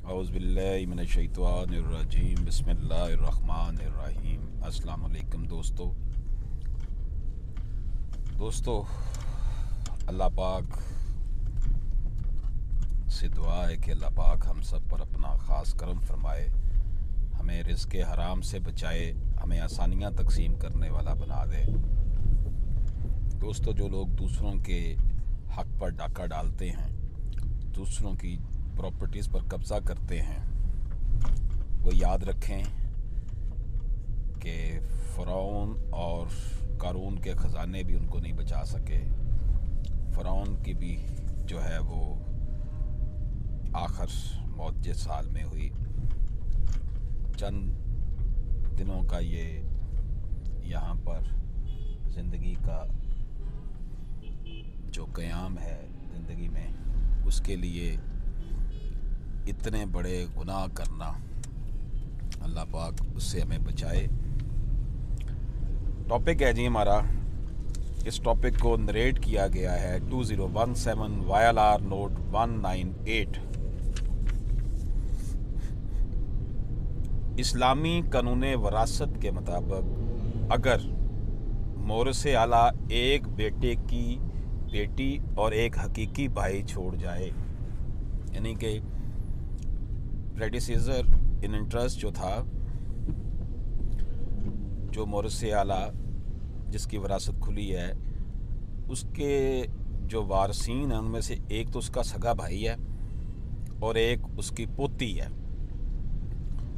औज़ुबिल्लाहिमिनश्शैतानिर्रजीम बिस्मिल्लाहिर्रहमानिर्रहीम। अस्सलाम वालेकुम दोस्तों अल्लाह पाक से दुआ है कि अल्लाह पाक हम सब पर अपना ख़ास करम फरमाए, हमें रिज़्क़ हराम से बचाए, हमें आसानियाँ तकसीम करने वाला बना दे। दोस्तों, जो लोग दूसरों के हक़ पर डाका डालते हैं, दूसरों की प्रॉपर्टीज़ पर कब्ज़ा करते हैं, वो याद रखें कि फ़िरौन और क़ारून के ख़जाने भी उनको नहीं बचा सके। फ़िरौन की भी जो है वो आखिर मौत जिस साल में हुई। चंद दिनों का ये यहाँ पर ज़िंदगी का जो क़याम है ज़िंदगी में, उसके लिए इतने बड़े गुनाह करना, अल्लाह पाक उससे हमें बचाए। टॉपिक है जी हमारा, इस टॉपिक को नरेट किया गया है 2017 YLR नोट 198। इस्लामी कानून वरासत के मुताबिक अगर मोरस आला एक बेटे की बेटी और एक हकीकी भाई छोड़ जाए, यानी कि प्रेडिसेसर इन इंटरेस्ट जो था, जो मोरस आला जिसकी वरासत खुली है, उसके जो वारसीन हैं उनमें से एक तो उसका सगा भाई है और एक उसकी पोती है,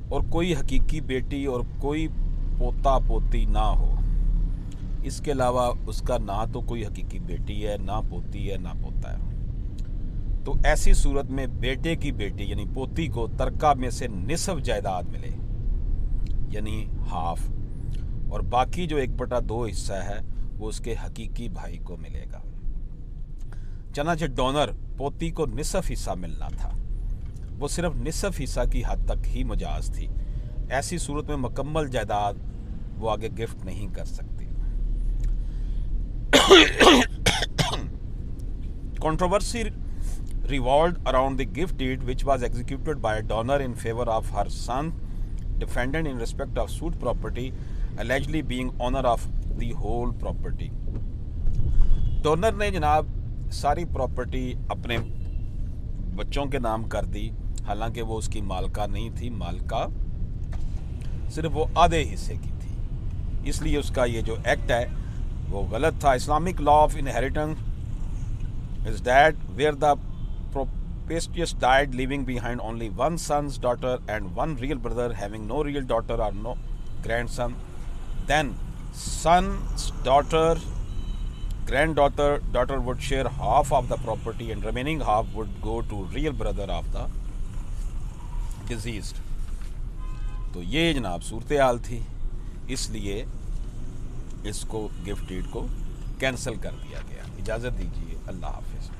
और कोई हकीकी बेटी और कोई पोता पोती ना हो। इसके अलावा उसका ना तो कोई हकीकी बेटी है, ना पोती है, ना पोता है। तो ऐसी सूरत में बेटे की बेटी यानी पोती को तरका में से निसफ जायदाद मिले, यानी हाफ, और बाकी जो 1/2 हिस्सा है वो उसके हकीकी भाई को मिलेगा। चनाचे डोनर पोती को निसफ हिस्सा मिलना था, वो सिर्फ निसफ हिस्सा की हद तक ही मजाज थी। ऐसी सूरत में मुकम्मल जायदाद वो आगे गिफ्ट नहीं कर सकती। Controversy revolved around the gift deed which was executed by a donor in favor of her son, defendant in respect of suit property, allegedly being owner of the whole property. Donor ने जनाब सारी property अपने बच्चों के नाम कर दी, हालांकि वो उसकी मालका नहीं थी, मालका सिर्फ वो आधे हिस्से की थी। इसलिए उसका ये जो एक्ट है वो गलत था। Islamic law of inheritance is that where the propitious died leaving behind only one son's daughter and one real brother having no real daughter or no grandson, then son's daughter, daughter would share half of the property and remaining half would go to real brother of the deceased. तो ये जनाब सूरत हाल थी, इसलिए इसको gift deed को cancel कर दिया गया। इजाज़त दीजिए, अल्लाह हाफ़िज़।